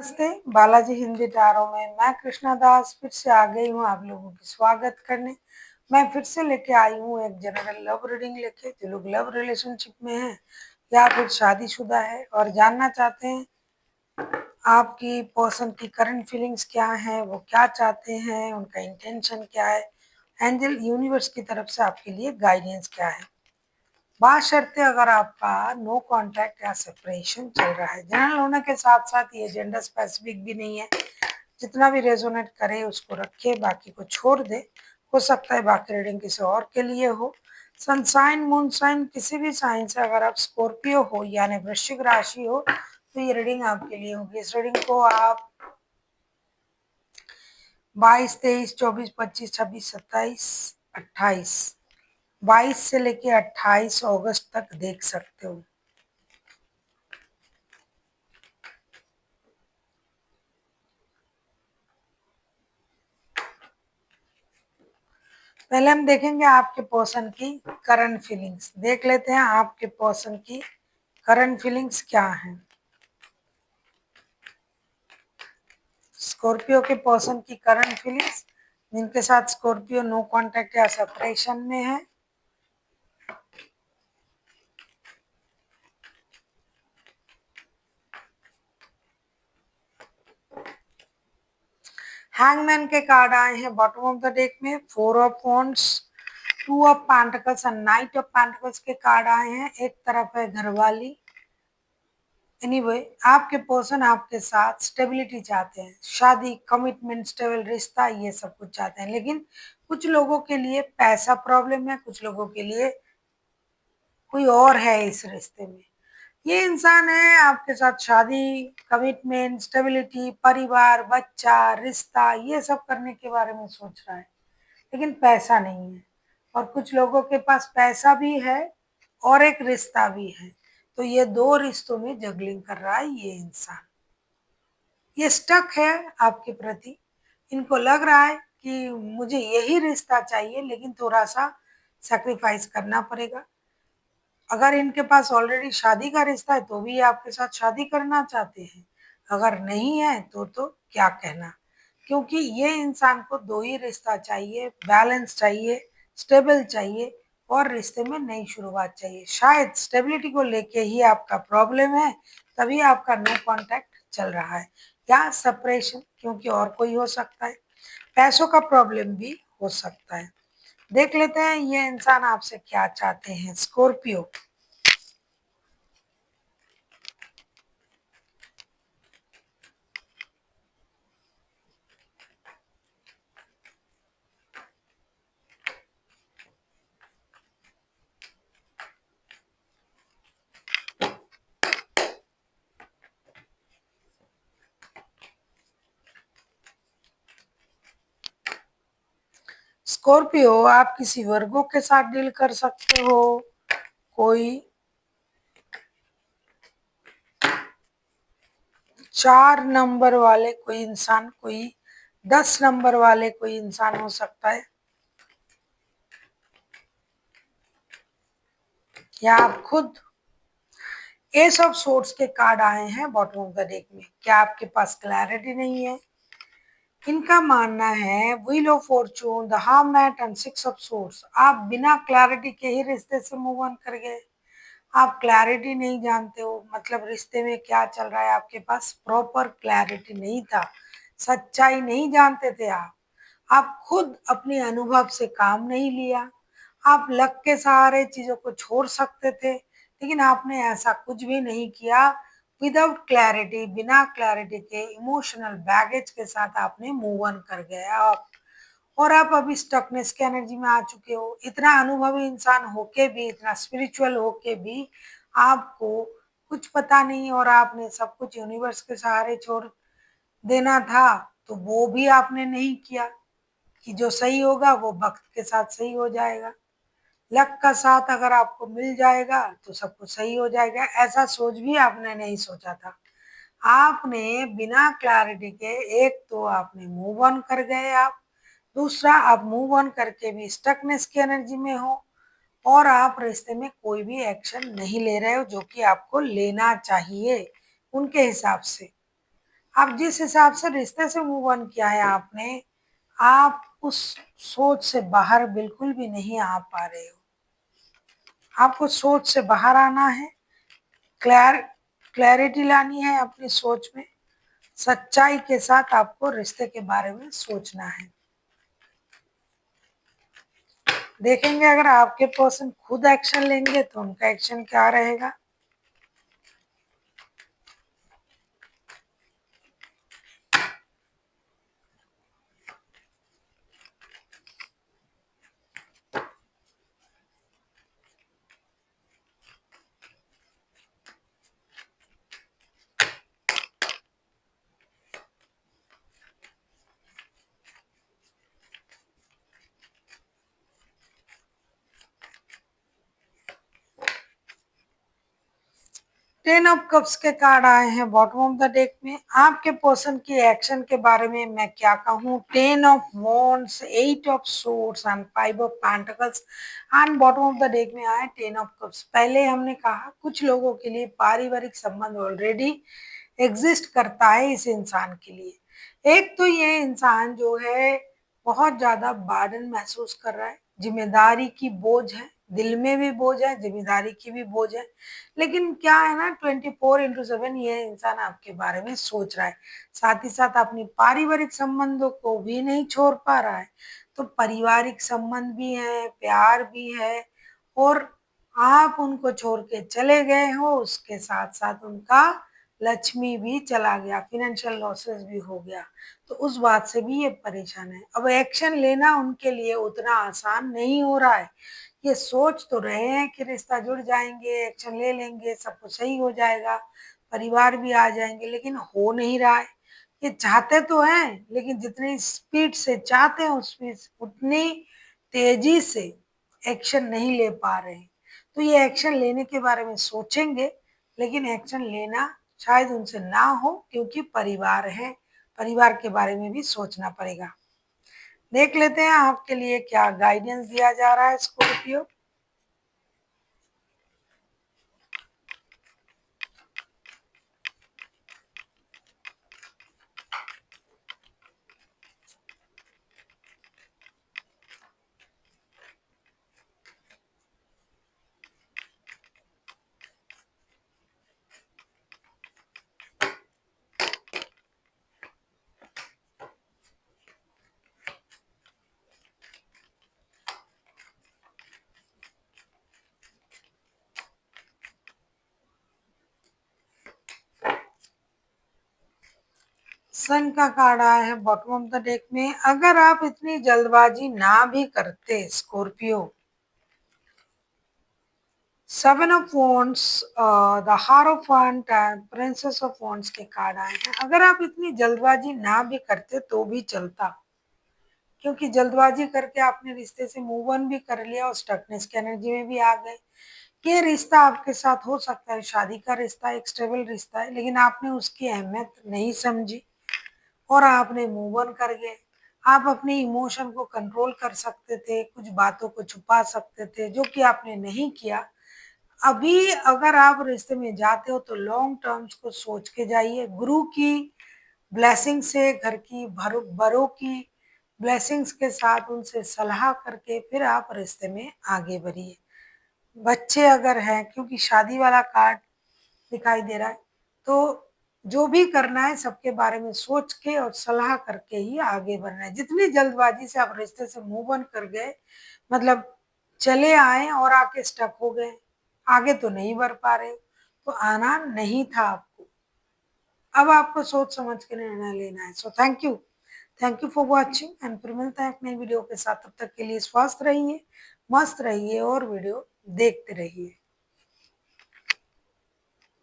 नमस्ते, बालाजी हिंदी टारों में मैं कृष्णा दास फिर से आ गई हूँ आप लोगों की स्वागत करने। मैं फिर से लेके आई हूँ एक जनरल लव रीडिंग लेके, जो लोग लव रिलेशनशिप में हैं या फिर शादीशुदा है और जानना चाहते हैं आपकी पर्सन की करंट फीलिंग्स क्या है, वो क्या चाहते हैं, उनका इंटेंशन क्या है, एंजल यूनिवर्स की तरफ से आपके लिए गाइडेंस क्या है। बाशर्ते अगर आपका नो कॉन्टैक्ट या सेपरेशन चल रहा है। जनरल होने के साथ साथ ये जेंडर स्पेसिफिक भी नहीं है, जितना भी रेजोनेट करे उसको रखे, बाकी को छोड़ दे। हो सकता है बाकी रीडिंग किसी और के लिए हो। सनसाइन मून साइन किसी भी साइन से अगर आप स्कॉर्पियो हो यानी वृश्चिक राशि हो तो ये रीडिंग आपके लिए होगी। इस रीडिंग को आप 22, 23, 24, 25, 26, 27, 28 22 से लेके 28 अगस्त तक देख सकते हो। पहले हम देखेंगे आपके पर्सन की करंट फीलिंग्स। देख लेते हैं आपके पर्सन की करंट फीलिंग्स क्या हैं। स्कॉर्पियो के पर्सन की करंट फीलिंग्स, जिनके साथ स्कॉर्पियो नो कांटेक्ट या सेपरेशन में है। हैंगमैन के कार्ड आए हैं बॉटम ऑफ द डेक में। 4 ऑफ वॉन्ड्स, 2 ऑफ पेंटिकल्स और नाइट ऑफ पेंटिकल्स के कार्ड आए हैं। एक तरफ है घरवाली। एनीवे, आपके पर्सन आपके साथ स्टेबिलिटी चाहते हैं, शादी, कमिटमेंट, स्टेबल रिश्ता, ये सब कुछ चाहते हैं। लेकिन कुछ लोगों के लिए पैसा प्रॉब्लम है, कुछ लोगों के लिए कोई और है इस रिश्ते में। ये इंसान है आपके साथ शादी, कमिटमेंट, स्टेबिलिटी, परिवार, बच्चा, रिश्ता, ये सब करने के बारे में सोच रहा है, लेकिन पैसा नहीं है। और कुछ लोगों के पास पैसा भी है और एक रिश्ता भी है, तो ये दो रिश्तों में जगलिंग कर रहा है ये इंसान। ये स्टक है आपके प्रति। इनको लग रहा है कि मुझे यही रिश्ता चाहिए, लेकिन थोड़ा सा सैक्रिफाइस करना पड़ेगा। अगर इनके पास ऑलरेडी शादी का रिश्ता है तो भी ये आपके साथ शादी करना चाहते हैं, अगर नहीं है तो क्या कहना। क्योंकि ये इंसान को दो ही रिश्ता चाहिए, बैलेंस चाहिए, स्टेबल चाहिए और रिश्ते में नई शुरुआत चाहिए। शायद स्टेबिलिटी को लेके ही आपका प्रॉब्लम है, तभी आपका नो कांटेक्ट चल रहा है, या सेपरेशन, क्योंकि और कोई हो सकता है। पैसों का प्रॉब्लम भी हो सकता है। देख लेते हैं ये इंसान आपसे क्या चाहते हैं। स्कॉर्पियो, स्कॉर्पियो आप किसी वर्गों के साथ डील कर सकते हो। कोई 4 नंबर वाले कोई इंसान, कोई 10 नंबर वाले कोई इंसान हो सकता है, या आप खुद। एस ऑफ सोर्ड्स के कार्ड आए हैं बॉटम ऑफ द डेक में। क्या आपके पास क्लैरिटी नहीं है? इनका मानना है wheel of Fortune, the hermit and 6 of swords. आप बिना क्लैरिटी के ही रिश्ते से मूव ऑन कर गए। आप क्लैरिटी नहीं जानते हो, मतलब रिश्ते में क्या चल रहा है, आपके पास प्रॉपर क्लैरिटी नहीं था, सच्चाई नहीं जानते थे आप खुद अपने अनुभव से काम नहीं लिया। आप लक के सहारे चीजों को छोड़ सकते थे, लेकिन आपने ऐसा कुछ भी नहीं किया। विदाउट क्लैरिटी, बिना क्लैरिटी के इमोशनल बैगेज के साथ आपने मूव ऑन कर गया आप। और आप अभी स्टकनेस की एनर्जी में आ चुके हो। इतना अनुभवी इंसान होके भी, इतना स्पिरिचुअल होके भी आपको कुछ पता नहीं, और आपने सब कुछ यूनिवर्स के सहारे छोड़ देना था, तो वो भी आपने नहीं किया कि जो सही होगा वो वक्त के साथ सही हो जाएगा। लक का साथ अगर आपको मिल जाएगा तो सब कुछ सही हो जाएगा, ऐसा सोच भी आपने नहीं सोचा था। आपने बिना क्लैरिटी के, एक तो आपने मूव ऑन कर गए आप, दूसरा आप मूव ऑन करके भी स्टकनेस की एनर्जी में हो, और आप रिश्ते में कोई भी एक्शन नहीं ले रहे हो जो कि आपको लेना चाहिए उनके हिसाब से। अब जिस हिसाब से रिश्ते से मूव ऑन किया है आपने, आप उस सोच से बाहर बिल्कुल भी नहीं आ पा रहे हो। आपको सोच से बाहर आना है, क्लैरिटी लानी है अपनी सोच में, सच्चाई के साथ आपको रिश्ते के बारे में सोचना है। देखेंगे अगर आपके पर्सन खुद एक्शन लेंगे तो उनका एक्शन क्या रहेगा। टेन ऑफ कप्स के कार्ड आए हैं बॉटम ऑफ द डेक में। आपके पर्सन की एक्शन के बारे में मैं क्या कहूँ। Ten of wands, eight of swords and five of pentacles and bottom of the deck में आए टेन ऑफ कप्स। पहले हमने कहा कुछ लोगों के लिए पारिवारिक संबंध ऑलरेडी एग्जिस्ट करता है इस इंसान के लिए। एक तो ये इंसान जो है बहुत ज्यादा बर्डन महसूस कर रहा है, जिम्मेदारी की बोझ है, दिल में भी बोझ है, जिम्मेदारी की भी बोझ है। लेकिन क्या है ना, 24/7 ये इंसान आपके बारे में सोच रहा है। साथ ही साथ अपनी पारिवारिक संबंधों को भी नहीं छोड़ पा रहा है। तो पारिवारिक संबंध भी है, प्यार भी है, और आप उनको छोड़ के चले गए हो, उसके साथ साथ उनका लक्ष्मी भी चला गया, फाइनेंशियल लॉसेस भी हो गया। तो उस बात से भी ये परेशान है। अब एक्शन लेना उनके लिए उतना आसान नहीं हो रहा है। ये सोच तो रहे हैं कि रिश्ता जुड़ जाएंगे, एक्शन ले लेंगे, सब कुछ सही हो जाएगा, परिवार भी आ जाएंगे, लेकिन हो नहीं रहा है। ये चाहते तो हैं, लेकिन जितनी स्पीड से चाहते हैं उसमें उतनी तेजी से एक्शन नहीं ले पा रहे हैं। तो ये एक्शन लेने के बारे में सोचेंगे, लेकिन एक्शन लेना शायद उनसे ना हो, क्योंकि परिवार है, परिवार के बारे में भी सोचना पड़ेगा। देख लेते हैं आपके लिए क्या गाइडेंस दिया जा रहा है स्कॉर्पियो। सन का कार्ड आया है बॉटम ऑफ द डेक में। अगर आप इतनी जल्दबाजी ना भी करते Scorpio, seven of wands, the हारोफेंट and princess of wands के कार्ड आए हैं। अगर आप इतनी जल्दबाजी ना भी करते तो भी चलता, क्योंकि जल्दबाजी करके आपने रिश्ते से मूव ऑन भी कर लिया और स्टकनेस की एनर्जी में भी आ गए। ये रिश्ता आपके साथ हो सकता है शादी का रिश्ता, एक स्टेबल रिश्ता है, लेकिन आपने उसकी अहमियत नहीं समझी और आपने मूव ऑन कर गए। आप अपने इमोशन को कंट्रोल कर सकते थे, कुछ बातों को छुपा सकते थे, जो कि आपने नहीं किया। अभी अगर आप रिश्ते में जाते हो तो लॉन्ग टर्म्स को सोच के जाइए। गुरु की ब्लेसिंग से, घर की बड़ों की ब्लेसिंग्स के साथ उनसे सलाह करके फिर आप रिश्ते में आगे बढ़िए। बच्चे अगर हैं, क्योंकि शादी वाला कार्ड दिखाई दे रहा है, तो जो भी करना है सबके बारे में सोच के और सलाह करके ही आगे बढ़ना है। जितनी जल्दबाजी से आप रिश्ते से मूव ऑन कर गए, मतलब चले आए और आके स्टक हो गए, आगे तो नहीं बढ़ पा रहे, तो आना नहीं था आपको। अब आपको सोच समझ के निर्णय लेना है। So thank you for watching and फिर मिलते हैं एक नई वीडियो के साथ। तब तक के लिए स्वस्थ रहिए, मस्त रहिए और वीडियो देखते रहिए।